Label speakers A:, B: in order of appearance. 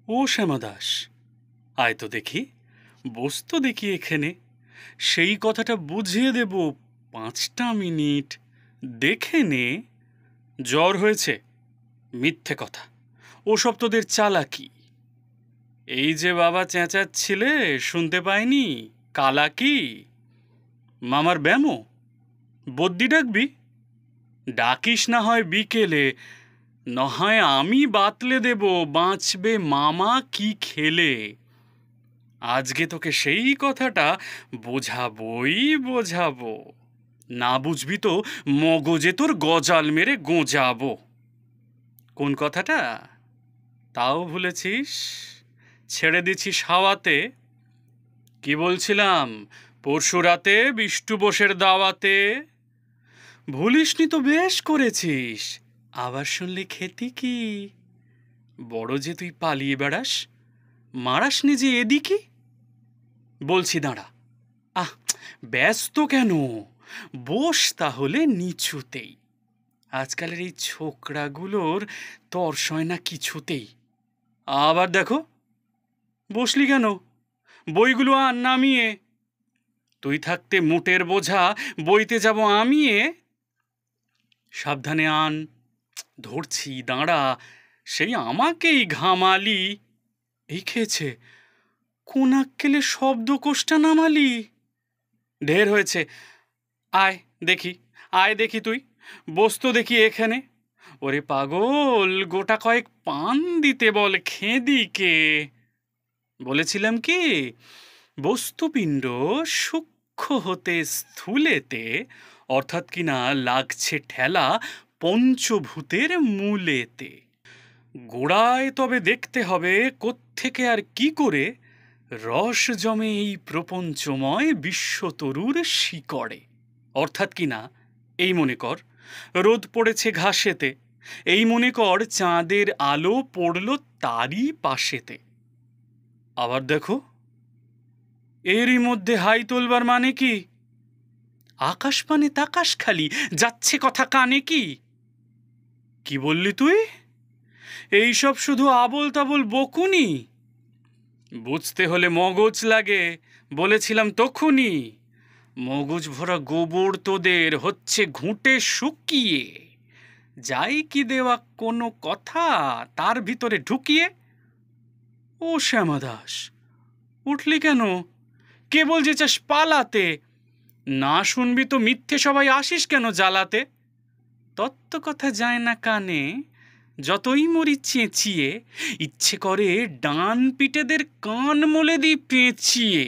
A: ও শ্যামা দাস, আয় তো দেখি, বস তো দেখি এখানে। সেই কথাটা বুঝিয়ে দেব 5টা মিনিট। দেখে নে। জ্বর হয়েছে? মিথ্যে কথা, ওসব তোদের চালাকি। এই যে বাবা চেঁচাচ্ছিলে, শুনতে পাইনি? কালা কি? মামার ব্যামো? বদ্যি ডাকবি? ডাকিস না হয় বিকেলে, নয় আমি বাতলে দেব বাঁচবে মামা কি খেলে। আজকে তোকে সেই কথাটা বোঝাবই বোঝাবো। না বুঝবি তো মগজে তোর গজাল মেরে গোঁজাবো। কোন কথাটা? তাও ভুলেছিস? ছেড়ে দিছিস হাওয়াতে। কি বলছিলাম? পরশু রাতে বিষ্টু বোসের দাওয়াতে। ভুলিসনি তো বেশ করেছিস। আবার শুনলি খেতি কি? বড় যে তুই পালিয়ে বেড়াস, মারাসনি যে এদিকে। বলছি দাঁড়া। আহ, ব্যস্ত কেন? বস তাহলে নিচুতেই। আজকালের এই ছোকরাগুলোর তর্সয় না কিছুতেই। আবার দেখো, বসলি কেন? বইগুলো আন নামিয়ে। তুই থাকতে মুটের বোঝা বইতে যাব আমিয়ে। সাবধানে আন। ধরছি, দাঁড়া। সেই আমাকেই ঘামালি। এই খেয়েছে, কোন আক্কেলে শব্দকোষটা নামালি? ঢের হয়েছে। আয় দেখি, আয় দেখি তুই। বস তো দেখি এখানে। ওরে পাগল, গোটা কয়েক পান দিতে বল খেদিকে। বলেছিলাম কি, বস্তুপিণ্ড সূক্ষ্ম হতে স্থূলেতে, অর্থাৎ কিনা লাগছে ঠেলা পঞ্চভূতের মূলেতে। গোড়ায় তবে দেখতে হবে কোত্থেকে আর কি করে রস জমে এই প্রপঞ্চময় বিশ্বতরুর শিকড়ে। অর্থাৎ কিনা এই মনে কর, রোদ পড়েছে ঘাসেতে। এই মনে কর চাঁদের আলো পড়ল তারই পাশেতে। আবার দেখো, এরই মধ্যে হাই তোলবার মানে কি? আকাশ পানে তাকাস খালি, যাচ্ছে কথা কানে কি? কি বললি তুই? এইসব শুধু আবোল তাবোল বকুনি? বুঝতে হলে মগজ লাগে, বলেছিলাম তখুনি। মগজ ভরা গোবর তোদের হচ্ছে ঘুঁটে শুকিয়ে। যাই কি দেওয়া কোনো কথা তার ভিতরে ঢুকিয়ে। ও শ্যামা দাস, উঠলি কেন? কেবল যে চাস পালাতে। না শুনবি তো মিথ্যে সবাই আসিস কেন জ্বালাতে? তত্ত্ব কথা যায় না কানে, যতই মরি চেঁচিয়ে। ইচ্ছে করে ডান পিটেদের কান মলে দিই পেঁচিয়ে।